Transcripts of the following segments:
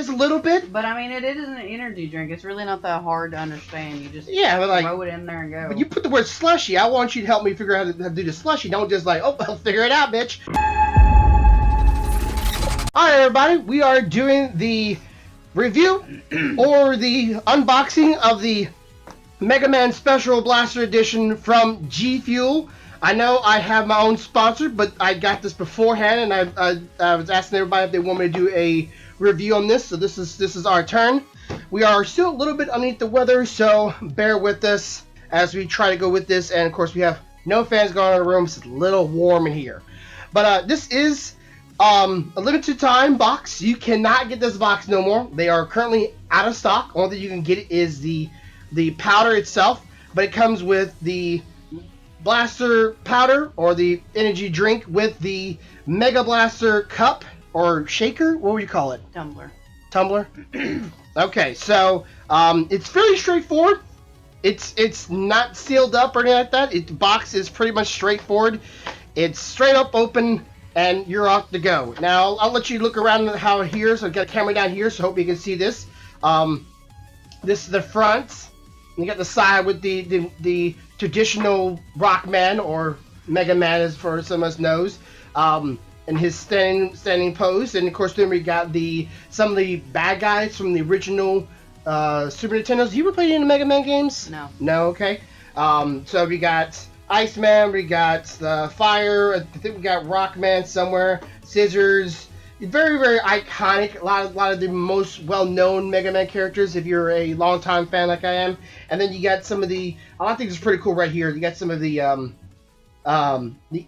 just a little bit. But I mean, it is an energy drink. It's really not that hard to understand. You just but like, throw it in there and go. But you put the word slushy. I want you to help me figure out how to do the slushy. Don't just like, oh, I'll figure it out, bitch. All right, everybody. We are doing the review or the unboxing of the MegaMan Special Blaster Edition from GFuel. I know I have my own sponsor, but I got this beforehand, and I was asking everybody if they want me to do a review on this. So this is our turn. We are still a little bit underneath the weather, so bear with us as we try to go with this. And of course, we have no fans going on in the room, so it's a little warm in here. But this is a limited time box. You cannot get this box no more. They are currently out of stock. Only thing you can get is the powder itself, but it comes with the blaster powder or the energy drink with the Mega Blaster cup or shaker. What would you call it? Tumbler. Okay, so it's fairly straightforward. It's not sealed up or anything like that. The box is pretty much straightforward. It's straight up open and you're off to go. Now I'll let you look around how it here. So I've got a camera down here, so I hope you can see this. This is the front. You got the side with the traditional Rockman or MegaMan, as for some of us knows, in his standing pose, and of course then we got some of the bad guys from the original Super Nintendos. You ever played any MegaMan games? No. No, okay. So we got Iceman, we got the Fire. I think we got Rockman somewhere. Scissors. Very, very iconic. A lot of the most well-known Mega Man characters, if you're a longtime fan like I am. And then you got some of I think it's pretty cool right here. You got some of the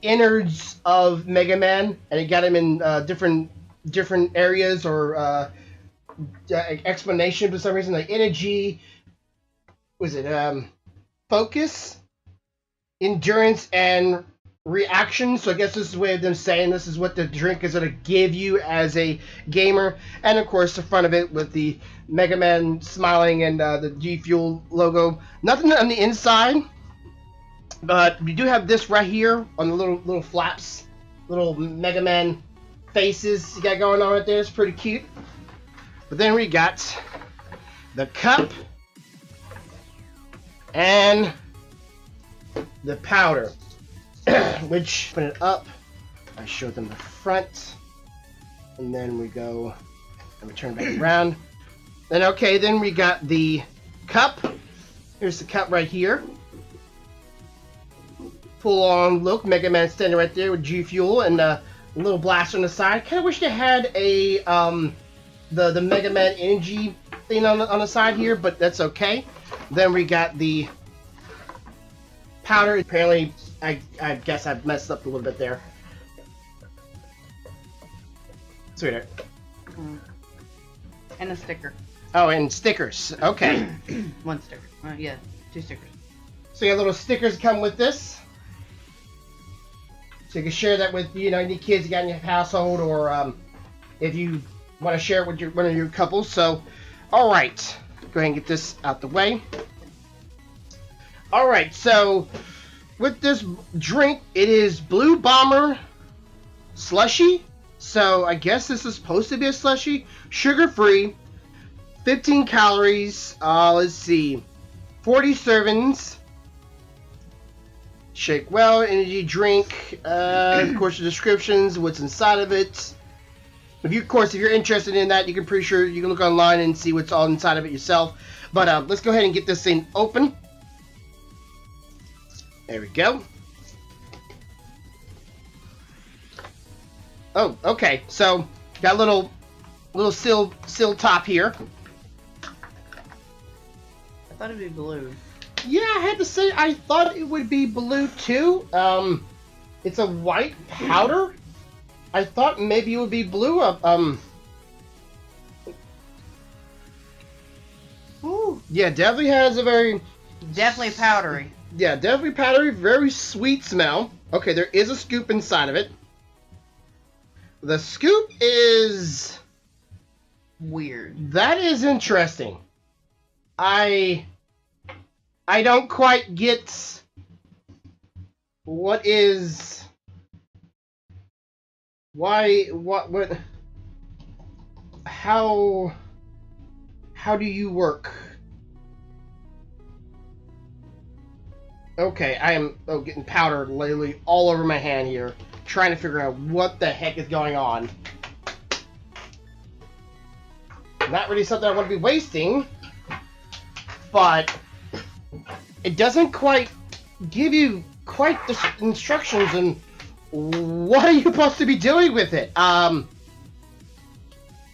innards of Mega Man, and you got them in different areas or explanation for some reason. Like energy, focus, endurance, and reaction. So I guess this is a way of them saying this is what the drink is going to give you as a gamer. And of course the front of it with the Mega Man smiling and the GFuel logo. Nothing on the inside, but we do have this right here on the little flaps, little Mega Man faces you got going on right there. It's pretty cute. But then we got the cup and the powder. Which, open it up, I showed them the front, and then we go, and we turn back around. Then we got the cup. Here's the cup right here. Full on look, Mega Man standing right there with GFuel and a little blaster on the side. Kind of wish they had the Mega Man energy thing on the side here, but that's okay. Then we got the powder. Apparently, I guess I've messed up a little bit there. Sweetheart. And a sticker. Oh, and stickers. Okay. One sticker. Yeah, 2 stickers. So you got little stickers that come with this. So you can share that with any kids you got in your household, or if you want to share it with one of your couples. So, all right, go ahead and get this out the way. All right, so with this drink, it is Blue Bomber slushy. So I guess this is supposed to be a slushy. Sugar-free, 15 calories. Let's see, 40 servings. Shake well, energy drink. Of course, the descriptions, what's inside of it. If you're interested in that, you can look online and see what's all inside of it yourself. But let's go ahead and get this thing open. There we go. Oh, okay. So got a little seal top here. I thought it'd be blue. Yeah, I had to say I thought it would be blue too. It's a white powder. I thought maybe it would be blue. Ooh, yeah, definitely has a very powdery. Yeah, definitely powdery, very sweet smell. Okay, there is a scoop inside of it. The scoop is weird. That is interesting. I don't quite get what how how do you work? Okay, I am getting powder literally all over my hand here, trying to figure out what the heck is going on. Not really something I want to be wasting, but it doesn't quite give you quite the instructions and what are you supposed to be doing with it.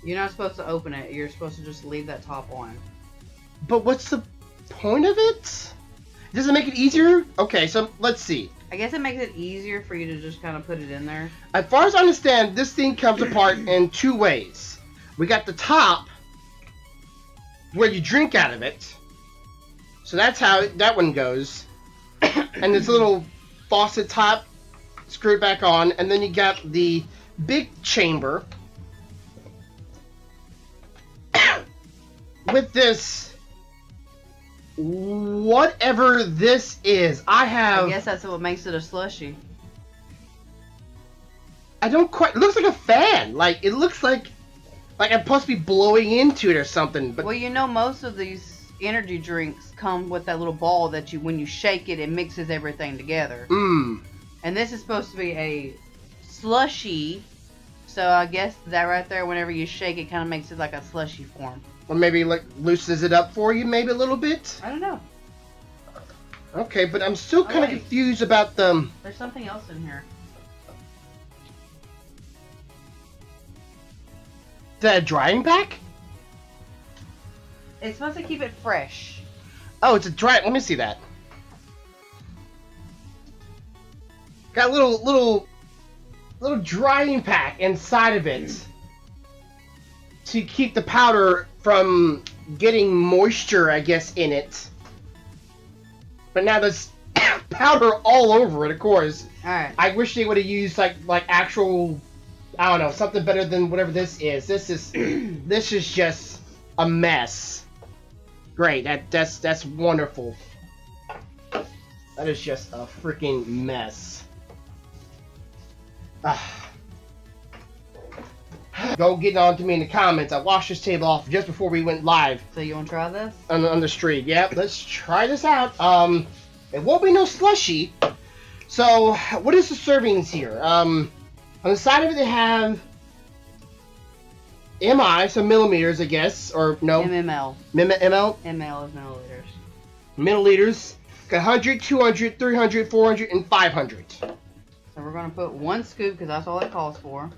You're not supposed to open it. You're supposed to just leave that top on. But what's the point of it? Does it make it easier? Okay, so let's see. I guess it makes it easier for you to just kind of put it in there. As far as I understand, this thing comes apart in two ways. We got the top, where you drink out of it. So that's how that one goes. And this little faucet top, screw it back on. And then you got the big chamber. With this... whatever this is, I guess that's what makes it a slushy. I don't quite... it looks like a fan. Like, it looks like I'm supposed to be blowing into it or something. But well, you know, most of these energy drinks come with that little ball that when you shake it, it mixes everything together. And this is supposed to be a slushy. So I guess that right there, whenever you shake it, kind of makes it like a slushy form. Or maybe like loosens it up for you, maybe a little bit. I don't know. Okay, but I'm still kind of confused about the. There's something else in here. Is that a drying pack? It's supposed to keep it fresh. Oh, it's a dry. Let me see that. Got a little drying pack inside of it to keep the powder from getting moisture, I guess, in it. But now there's powder all over it, of course. Alright. I wish they would have used like actual, I don't know, something better than whatever this is. This is just a mess. Great, that's wonderful. That is just a freaking mess. Go get on to me in the comments. I washed this table off just before we went live. So you want to try this? On the street. Yep, let's try this out. It won't be no slushy. So, what is the servings here? On the side of it they have MI, so millimeters, I guess, or no? ML. ML? ML is milliliters. Milliliters. Got 100, 200, 300, 400, and 500. So we're going to put 1 scoop because that's all it calls for.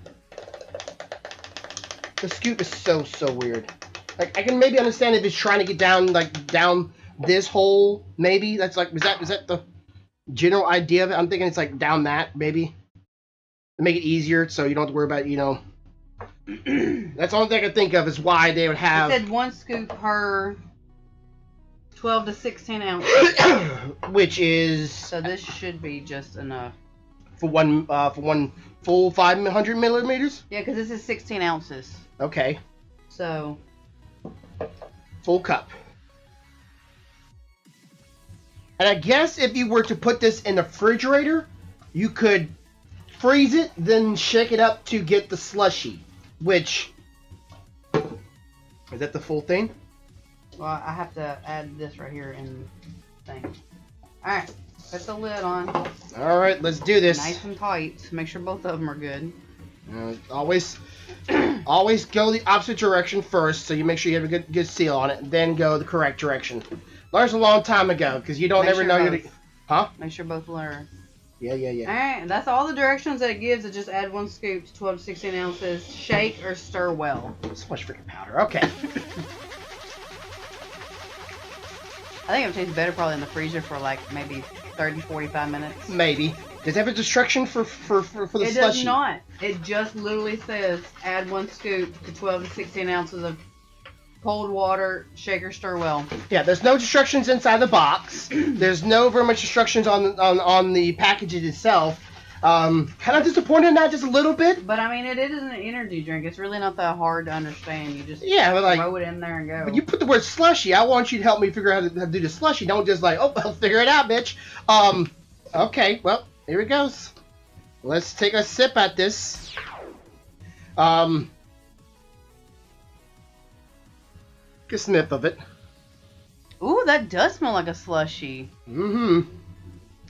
The scoop is so weird. Like, I can maybe understand if it's trying to get down this hole, maybe. That's like, is that the general idea of it? I'm thinking it's like down that, maybe. To make it easier so you don't have to worry about, you know. That's the only thing I can think of is why they would have... It said 1 scoop per 12 to 16 ounces. Which is... So this should be just enough. For one full 500 millimeters? Yeah, because this is 16 ounces. Okay. So... full cup. And I guess if you were to put this in the refrigerator, you could freeze it, then shake it up to get the slushy. Which... is that the full thing? Well, I have to add this right here in the thing. Alright, put the lid on. Alright, let's do this. Nice and tight. Make sure both of them are good. Always go the opposite direction first, so you make sure you have a good seal on it, then go the correct direction. Learned a long time ago, because you don't ever know you're... Huh? Make sure both are... Yeah. Alright, that's all the directions that it gives. It just add 1 scoop to 12 to 16 ounces. Shake or stir well. So much freaking powder. Okay. I think it would taste better probably in the freezer for like maybe 30, 45 minutes. Maybe. Does it have a instruction for the slushy? It does not. It just literally says add 1 scoop to 12 to 16 ounces of cold water, shake or stir well. Yeah, there's no instructions inside the box. There's no very much instructions on the package itself. Kind of disappointed in that just a little bit. But I mean, it is an energy drink. It's really not that hard to understand. You just but like, throw it in there and go. But you put the word slushy. I want you to help me figure out how to do the slushy. Don't just like, oh, I'll figure it out, bitch. Okay, well, here it goes. Let's take a sip at this. a sniff of it. Ooh, that does smell like a slushie. Mm-hmm.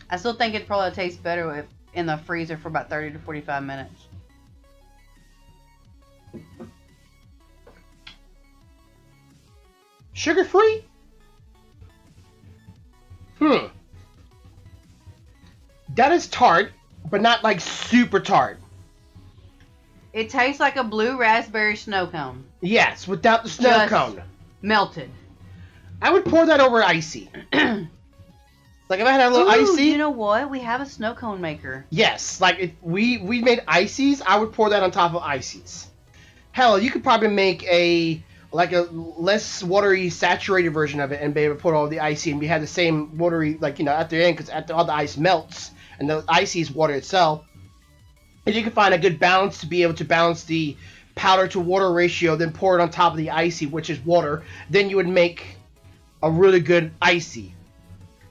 I still think it'd probably taste better in the freezer for about 30 to 45 minutes. Sugar-free? That is tart, but not like super tart. It tastes like a blue raspberry snow cone. Yes, without the snow cone. Melted. I would pour that over icy. Like if I had a little icy. You know what? We have a snow cone maker. Yes, like if we made ices, I would pour that on top of ices. Hell, you could probably make a less watery, saturated version of it and be able to put all the icy and we had the same watery, like, you know, at the end, because after all the ice melts and the icy is water itself. And you can find a good balance to be able to balance the powder to water ratio, then pour it on top of the icy, which is water. Then you would make a really good icy.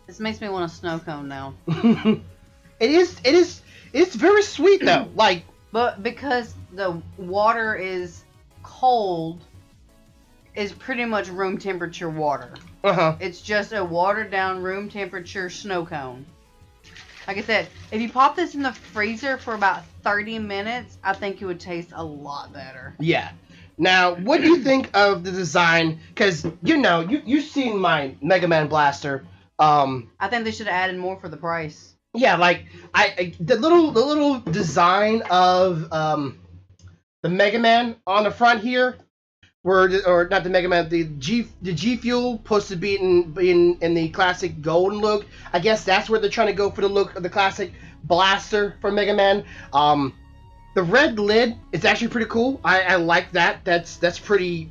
This makes me want a snow cone now. It's very sweet though. Like, but because the water is cold, is pretty much room temperature water. It's just a watered down room temperature snow cone. Like I said, if you pop this in the freezer for about 30 minutes, I think it would taste a lot better. Yeah. Now, what do you think of the design? Because, you know, you've seen my MegaMan blaster. I think they should have added more for the price. Yeah, like the little design of the MegaMan on the front here, or not the MegaMan, the GFuel supposed to be in the classic golden look. I guess that's where they're trying to go for the look of the classic blaster from MegaMan. The red lid is actually pretty cool. I like that. That's pretty.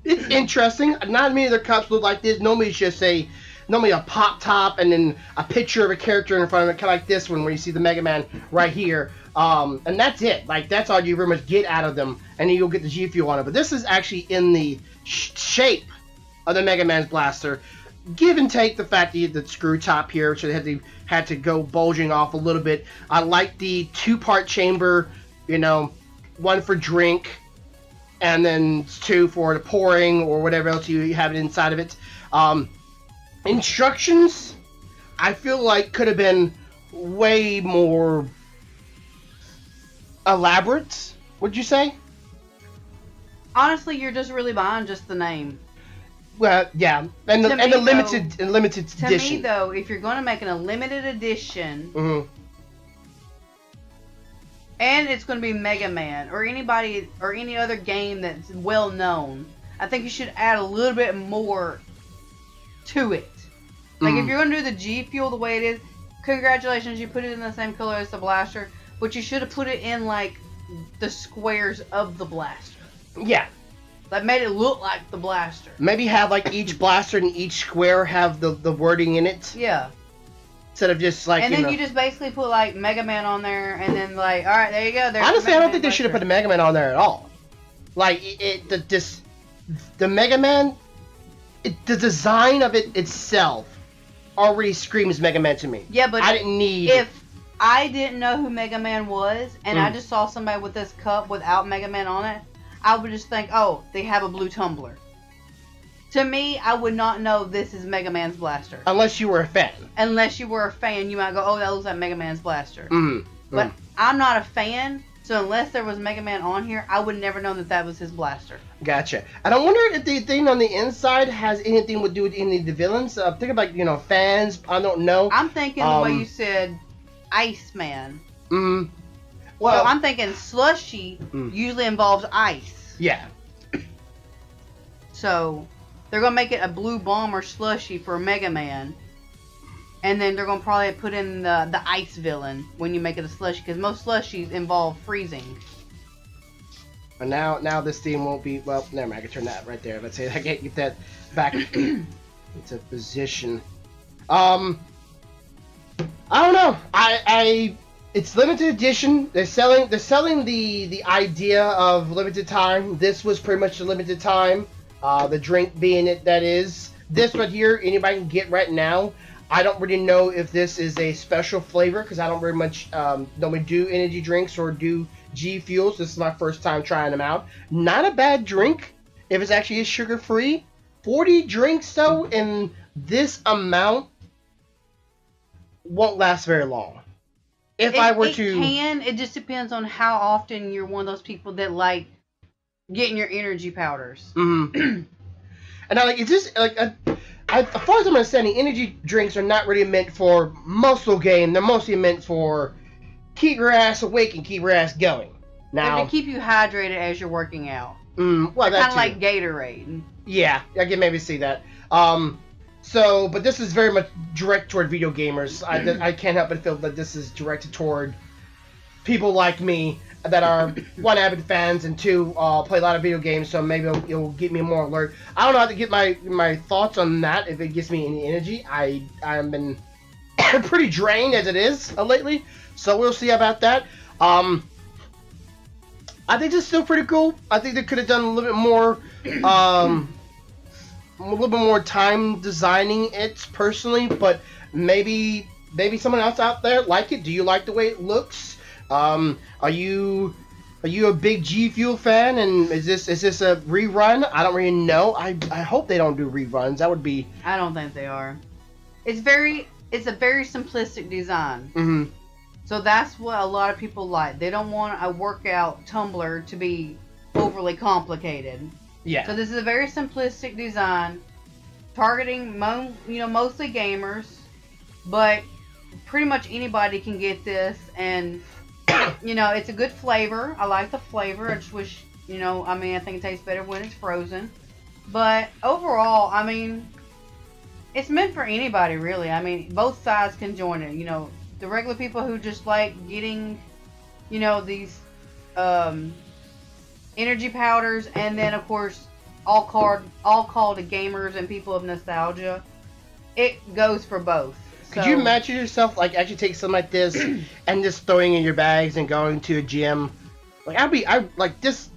It's interesting. Not many other cups look like this. Normally it's just normally a pop top and then a picture of a character in front of it, kind of like this one where you see the MegaMan right here. And that's it. Like, that's all you very much get out of them, and then you'll get the GFuel on it. But this is actually in the shape of the MegaMan's blaster. Give and take the fact that you had the screw top here, so they had to go bulging off a little bit. I like the two-part chamber, you know, one for drink, and then two for the pouring or whatever else you have it inside of it. Instructions, I feel like could have been way more elaborate, would you say? Honestly, you're just really buying just the name. Well, yeah, and the limited edition. To me, though, if you're going to make a limited edition, and it's going to be Mega Man or anybody or any other game that's well known, I think you should add a little bit more to it. Like if you're going to do the GFuel the way it is, congratulations, you put it in the same color as the blaster, but you should have put it in like the squares of the blaster. Yeah. That made it look like the blaster. Maybe have like each blaster and each square have the wording in it. Yeah. Instead of just like, and then you just basically put like Mega Man on there, and then like, all right, there you go. There's honestly, I don't think they should have put a Mega Man on there at all. Like the Mega Man, the design of it itself already screams Mega Man to me. Yeah, but I didn't need. If I didn't know who Mega Man was, and I just saw somebody with this cup without Mega Man on it, I would just think, oh, they have a blue tumbler. To me, I would not know this is Mega Man's blaster. Unless you were a fan. Unless you were a fan, you might go, oh, that looks like Mega Man's blaster. But I'm not a fan, so unless there was Mega Man on here, I would never know that was his blaster. Gotcha. And I wonder if the thing on the inside has anything to do with any of the villains. Think about, you know, fans. I don't know. I'm thinking the way you said Iceman. Well, so I'm thinking slushy usually involves ice. Yeah. So they're gonna make it a blue bomb or slushy for Mega Man, and then they're gonna probably put in the ice villain when you make it a slushy, because most slushies involve freezing. And now this theme won't be, well, never mind, I can turn that right there. Let's say I can't get that back into position. I don't know. It's limited edition. They're selling the idea of limited time. This was pretty much the limited time. The drink being it, that is. This right here, anybody can get right now. I don't really know if this is a special flavor, because I don't very much normally do energy drinks or do GFuels. This is my first time trying them out. Not a bad drink. if it's actually is sugar free. 40 drinks though in this amount won't last very long. If I were to, it just depends on how often you're one of those people that like getting your energy powders. Mm-hmm. And I like, is this like as far as I'm understanding, energy drinks are not really meant for muscle gain. They're mostly meant for keep your ass awake and keep your ass going. Now, they're to keep you hydrated as you're working out. Well, they're kind of like Gatorade. Yeah, I can maybe see that. But this is very much direct toward video gamers. I can't help but feel that this is directed toward people like me that are, one, avid fans, and two, play a lot of video games, so maybe it'll get me more alert. I don't know how to get my thoughts on that, if it gives me any energy. I've been pretty drained as it is lately, so we'll see about that. I think it's still pretty cool. I think they could have done a little bit more, a little bit more time designing it personally, but maybe someone else out there like it. Do you like the way it looks? Are you a big GFuel fan? And is this a rerun? I don't really know. I hope they don't do reruns. That would be. I don't think they are. It's a very simplistic design. Mm-hmm. So that's what a lot of people like. They don't want a workout tumbler to be overly complicated. Yeah. So this is a very simplistic design, targeting mostly gamers, but pretty much anybody can get this, and it's a good flavor. I like the flavor. I just wish, I think it tastes better when it's frozen. But overall, it's meant for anybody, really. Both sides can join it. The regular people who just like getting, these energy powders, and then of course all called to gamers and people of nostalgia. It goes for both. Could you imagine yourself like actually take something like this and just throwing in your bags and going to a gym? Like this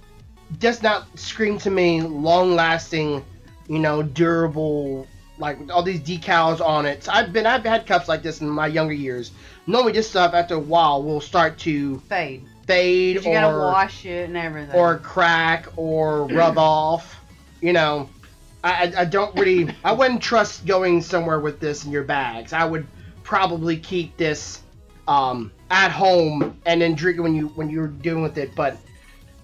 does not scream to me long lasting, durable, like all these decals on it. So I've had cups like this in my younger years. Normally this stuff after a while will start to fade, you gotta wash it and everything, or crack or rub off. I don't really. I wouldn't trust going somewhere with this in your bags. I would probably keep this at home and then drink it when you're dealing with it. But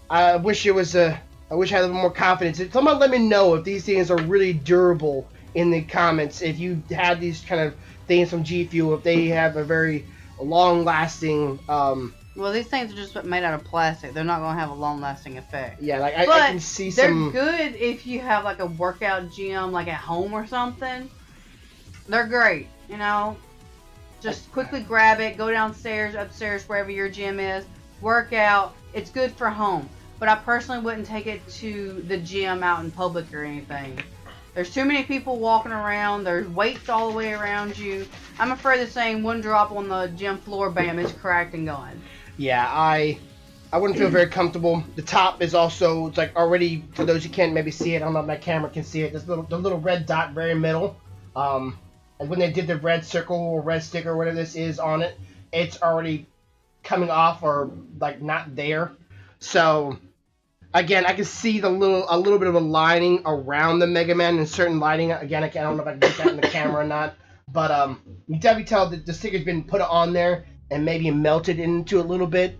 I wish I had a little more confidence. Someone let me know if these things are really durable in the comments. If you had these kind of things from GFuel, if they have a very long-lasting. Well, these things are just made out of plastic. They're not going to have a long-lasting effect. Yeah, like I can see some. They're good if you have like a workout gym, like at home or something. They're great, Just quickly grab it, go downstairs, upstairs, wherever your gym is, work out. It's good for home. But I personally wouldn't take it to the gym out in public or anything. There's too many people walking around. There's weights all the way around you. I'm afraid of saying one drop on the gym floor, bam, it's cracked and gone. Yeah, I wouldn't feel very comfortable. The top is also, it's like already, for those who can't maybe see it, I don't know if my camera can see it, the little red dot very middle. And when they did the red circle or red sticker or whatever this is on it, it's already coming off or like not there. So again, I can see a little bit of a lining around the MegaMan and certain lighting. Again, I don't know if I can get that in the camera or not. But you definitely tell that the sticker's been put on there and maybe melted into a little bit.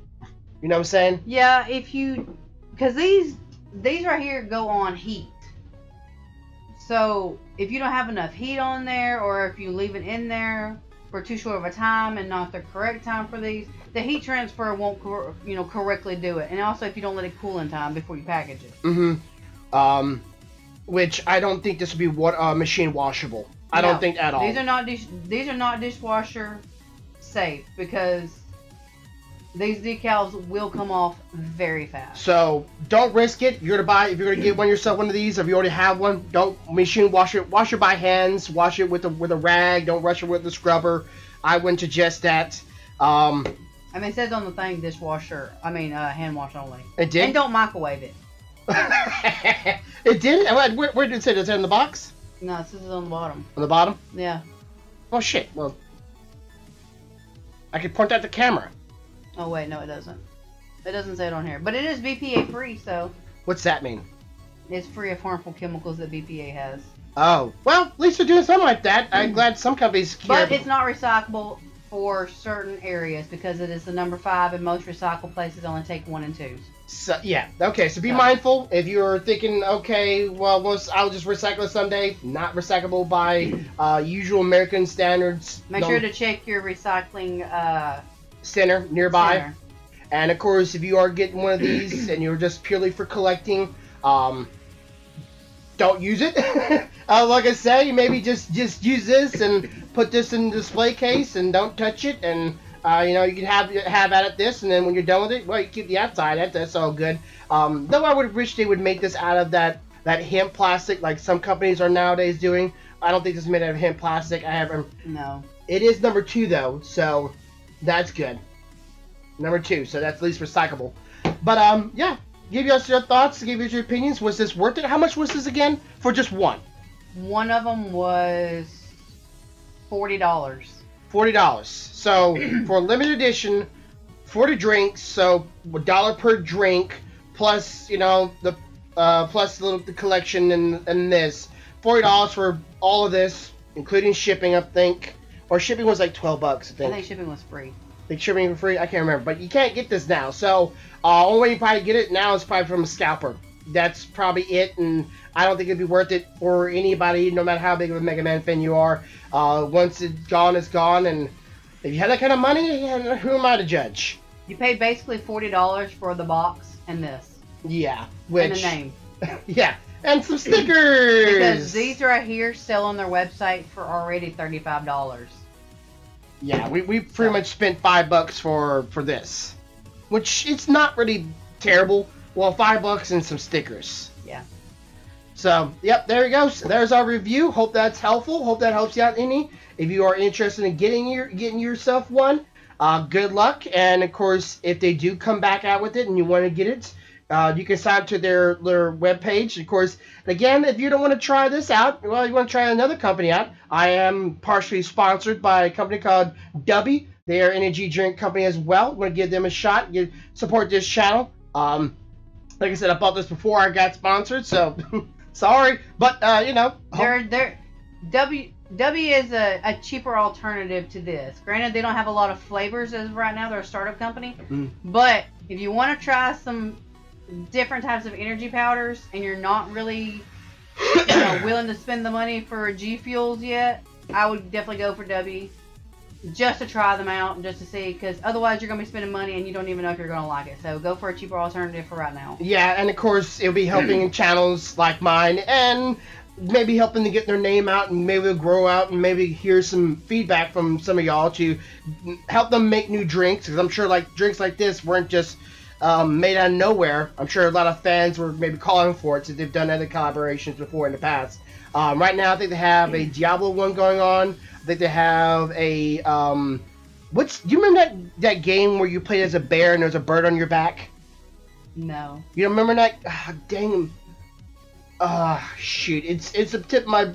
You know what I'm saying? Yeah, because these right here go on heat. So if you don't have enough heat on there, or if you leave it in there for too short of a time and not the correct time for these, the heat transfer won't correctly do it. And also if you don't let it cool in time before you package it. Mm-hmm. Which I don't think this would be machine washable. I don't think at all. These are not dishwasher safe, because these decals will come off very fast. So don't risk it. If you're gonna get yourself one of these, if you already have one, don't machine wash it. Wash it by hands. Wash it with a rag. Don't rush it with the scrubber. I wouldn't suggest that. It says on the thing hand wash only. It did. And don't microwave it. It did. Where did it say? Is it in the box? No, it says it's on the bottom. On the bottom? Yeah. Oh shit. Well, I could point at the camera. Oh wait, no, it doesn't. It doesn't say it on here, but it is BPA free. So. What's that mean? It's free of harmful chemicals that BPA has. Oh, well, at least they're doing something like that. I'm glad some companies care. But it's not recyclable for certain areas because it is the number 5, and most recycle places only take 1 and 2s. So, yeah, okay, so be mindful. If you're thinking, okay, well, I'll just recycle it someday, not recyclable by usual American standards. Make sure to check your recycling center nearby. Center. And of course, if you are getting one of these and you're just purely for collecting, don't use it. Like I say, maybe just use this and put this in the display case and don't touch it. And you can have at it this, and then when you're done with it, well, you keep the outside. That's all good. Though I would wish they would make this out of that hemp plastic, like some companies are nowadays doing. I don't think this is made out of hemp plastic. No. It is number 2 though, so that's good. Number 2, so that's at least recyclable. But yeah. Give us your thoughts, give us your opinions. Was this worth it? How much was this again for just one? One of them was $40. $40. So for a limited edition, 40 drinks, so $1 per drink, plus the the collection and this $40 for all of this, including shipping, I think. Or shipping was like $12, I think. I think shipping was free. Like shipping for free? I can't remember. But you can't get this now. So, only way you probably get it now is probably from a scalper. That's probably it. And I don't think it'd be worth it for anybody, no matter how big of a Mega Man fan you are. Once it's gone, it's gone. And if you have that kind of money, who am I to judge? You paid basically $40 for the box and this. Yeah. And the name. Yeah. And some stickers. Because these right here sell on their website for already $35. Yeah, we pretty much spent $5 for this, which it's not really terrible. Well, $5 and some stickers. Yeah. So, yep, there you go. So there's our review. Hope that's helpful. Hope that helps you out any. If you are interested in getting yourself one, good luck. And of course, if they do come back out with it and you want to get it, you can sign up to their webpage. Of course, again, if you don't want to try this out, well, you want to try another company out. I am partially sponsored by a company called Dubby. They are an energy drink company as well. Want to give them a shot. Support this channel. Like I said, I bought this before I got sponsored, so sorry, but W is a cheaper alternative to this. Granted, they don't have a lot of flavors as of right now. They're a startup company, but if you want to try some different types of energy powders and you're not really willing to spend the money for GFuels yet, I would definitely go for W just to try them out and just to see, because otherwise you're going to be spending money and you don't even know if you're going to like it. So go for a cheaper alternative for right now. Yeah, and of course it'll be helping channels like mine and maybe helping to get their name out, and maybe they'll grow out, and maybe hear some feedback from some of y'all to help them make new drinks, because I'm sure drinks like this weren't just made out of nowhere. I'm sure a lot of fans were maybe calling for it, since they've done other collaborations before in the past. Right now, I think they have a Diablo one going on. I think they have a do you remember that game where you played as a bear and there's a bird on your back? No. You don't remember that? Dang. Shoot. It's the tip of my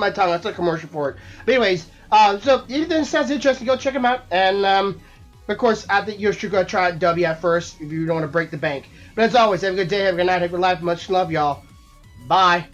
tongue. That's a commercial for it. But anyways, so if anything sounds interesting, go check them out. And of course, I think you should go try W at first if you don't want to break the bank. But as always, have a good day, have a good night, have a good life. Much love, y'all. Bye.